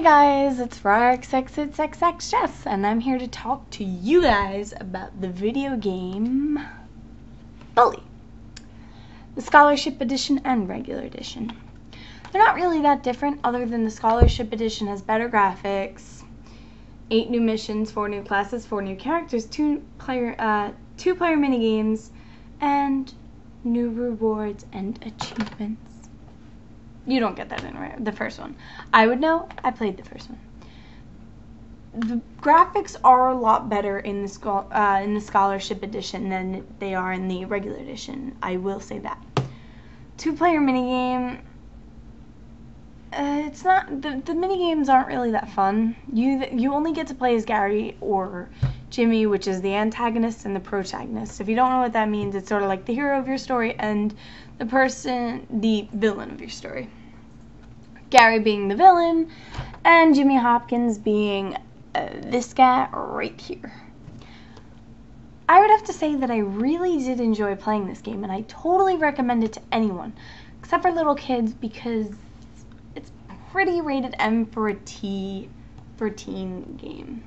guys, it's RoxXXXX, and I'm here to talk to you guys about the video game Bully, the Scholarship Edition and Regular Edition. They're not really that different, other than the Scholarship Edition has better graphics, 8 new missions, 4 new classes, 4 new characters, 2-player minigames, and new rewards and achievements. You don't get that in the first one. I would know. I played the first one. The graphics are a lot better in the Scholarship Edition than they are in the regular edition. I will say that. 2-player minigame. It's not the minigames aren't really that fun. You only get to play as Gary or Jimmy, which is the antagonist and the protagonist. If you don't know what that means, it's sort of like the hero of your story and the villain of your story. Gary being the villain, and Jimmy Hopkins being this guy right here. I would have to say that I really did enjoy playing this game, and I totally recommend it to anyone, except for little kids, because it's pretty rated M for a teen game.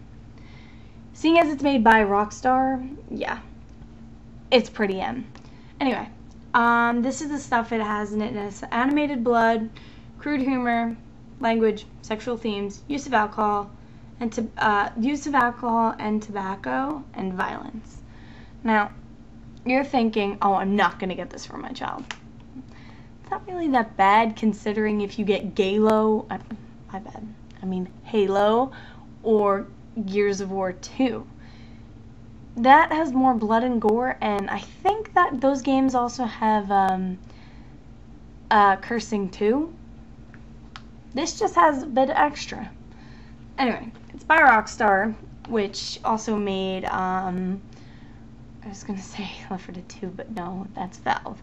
Seeing as it's made by Rockstar, yeah, it's pretty M. Anyway, this is the stuff it has in it. It has animated blood, crude humor, language, sexual themes, use of alcohol and tobacco, and violence. Now, you're thinking, oh, I'm not going to get this for my child. It's not really that bad, considering if you get Halo or Gears of War 2. That has more blood and gore, and I think that those games also have cursing too. This just has a bit extra. Anyway, it's by Rockstar, which also made, I was going to say Left 4 Dead 2, but no, that's Valve.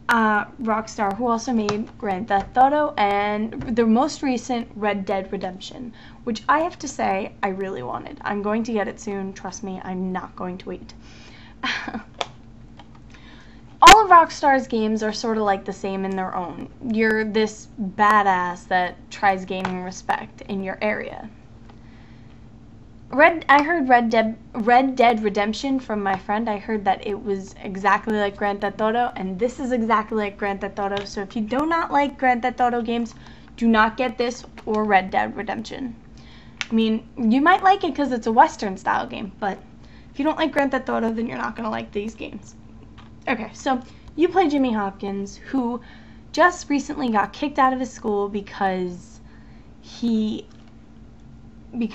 Rockstar, who also made Grand Theft Auto and the most recent Red Dead Redemption, which I have to say I really wanted. I'm going to get it soon, trust me, I'm not going to wait. All of Rockstar's games are sort of like the same in their own. You're this badass that tries gaining respect in your area. I heard Red Dead Redemption from my friend. I heard that it was exactly like Grand Theft Auto, and this is exactly like Grand Theft Auto. So if you do not like Grand Theft Auto games, do not get this or Red Dead Redemption. I mean, you might like it because it's a Western style game, but if you don't like Grand Theft Auto, then you're not going to like these games. Okay, so you play Jimmy Hopkins, who just recently got kicked out of his school because he we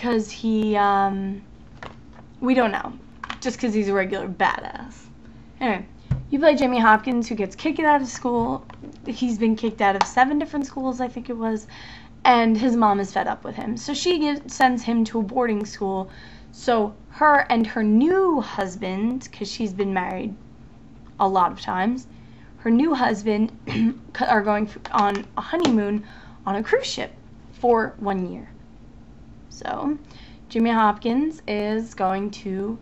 don't know, just because he's a regular badass. Anyway, you play Jimmy Hopkins, who gets kicked out of school. He's been kicked out of 7 different schools, I think it was, and his mom is fed up with him. So she sends him to a boarding school, so her and her new husband, because she's been married a lot of times, her new husband are going on a honeymoon on a cruise ship for 1 year. So Jimmy Hopkins is going to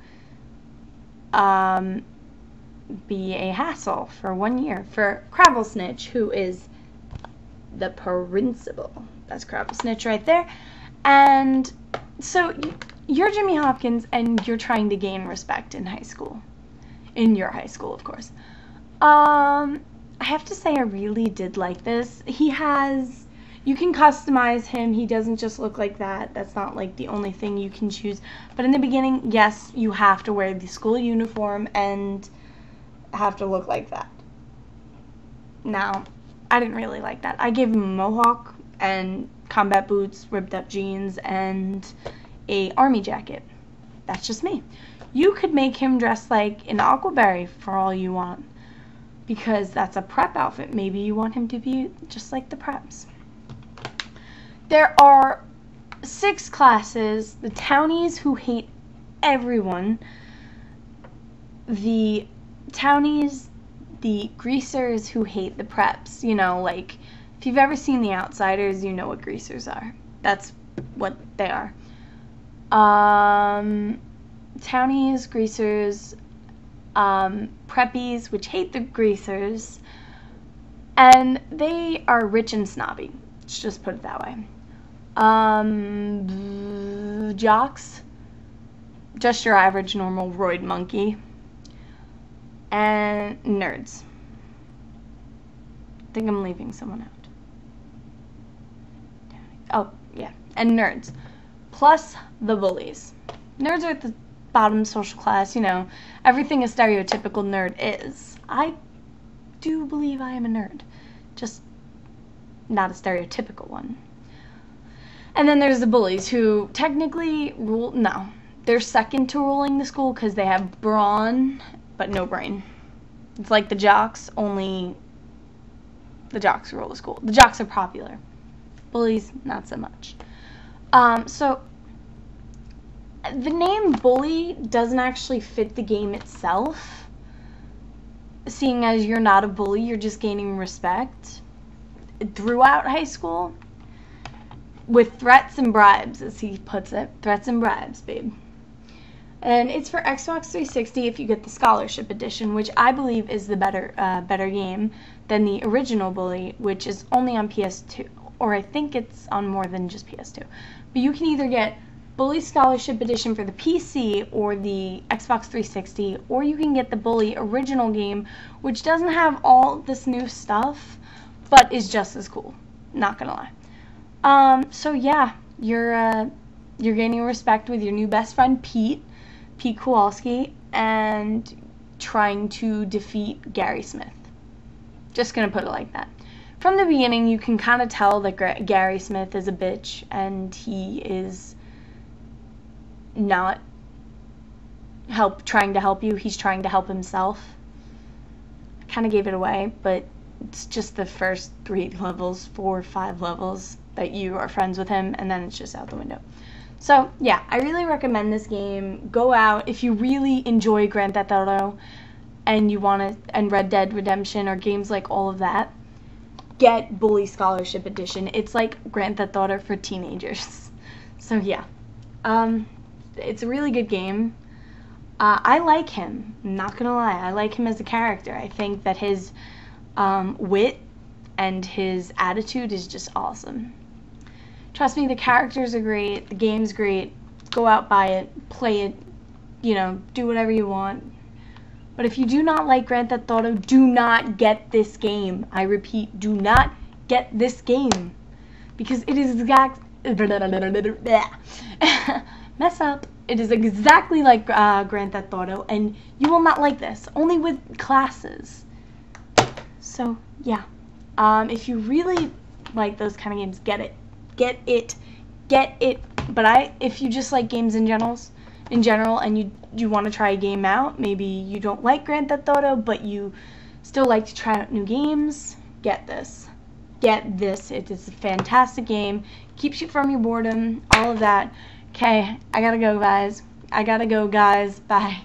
be a hassle for 1 year for Crabblesnitch, who is the principal. That's Crabblesnitch right there. And so you're Jimmy Hopkins, and you're trying to gain respect in high school. In your high school, of course. I have to say I really did like this. You can customize him. He doesn't just look like that. That's not like the only thing you can choose. But in the beginning, yes, you have to wear the school uniform and have to look like that. Now, I didn't really like that. I gave him a mohawk and combat boots, ripped up jeans, and a army jacket. That's just me. You could make him dress like an Aquaberry for all you want, because that's a prep outfit. Maybe you want him to be just like the preps. There are 6 classes: the townies, who hate everyone, the townies, the greasers, who hate the preps. You know, like, if you've ever seen The Outsiders, you know what greasers are. That's what they are. Townies, greasers, preppies, which hate the greasers, and they are rich and snobby. Let's just put it that way. Jocks, just your average normal roid monkey, and nerds. I think I'm leaving someone out. Oh, yeah, and nerds, plus the bullies. Nerds are at the bottom social class, you know, everything a stereotypical nerd is. I do believe I am a nerd, just not a stereotypical one. And then there's the bullies, who technically they're second to ruling the school because they have brawn but no brain. It's like the jocks, only the jocks rule the school. The jocks are popular. Bullies, not so much. So the name bully doesn't actually fit the game itself, seeing as you're not a bully, you're just gaining respect throughout high school with threats and bribes, as he puts it. Threats and bribes, babe. And it's for Xbox 360 if you get the Scholarship Edition, which I believe is the better game than the original Bully, which is only on PS2. Or I think it's on more than just PS2. But you can either get Bully Scholarship Edition for the PC or the Xbox 360, or you can get the Bully original game, which doesn't have all this new stuff, but is just as cool. Not gonna lie. So yeah, you're gaining respect with your new best friend Pete Kowalski, and trying to defeat Gary Smith. Just gonna put it like that. From the beginning, you can kind of tell that Gary Smith is a bitch, and he is not trying to help you. He's trying to help himself. I kind of gave it away, but it's just the first 4 or 5 levels that you are friends with him, and then it's just out the window. So yeah, I really recommend this game. Go out if you really enjoy Grand Theft Auto and and Red Dead Redemption or games like all of that. Get Bully Scholarship Edition. It's like Grand Theft Auto for teenagers. So yeah, it's a really good game. I like him, I'm not gonna lie. I like him as a character. I think that his wit and his attitude is just awesome. Trust me, the characters are great, the game's great. Go out, buy it, play it, do whatever you want. But if you do not like Grand Theft Auto, do not get this game. I repeat, do not get this game. Because it is mess up. It is exactly like Grand Theft Auto, and you will not like this. Only with classes. So, yeah. If you really like those kind of games, get it. Get it. Get it. But if you just like games in general, and you want to try a game out, maybe you don't like Grand Theft Auto, but you still like to try out new games, get this. Get this. It is a fantastic game. Keeps you from your boredom, all of that. Okay, I gotta go, guys. Bye.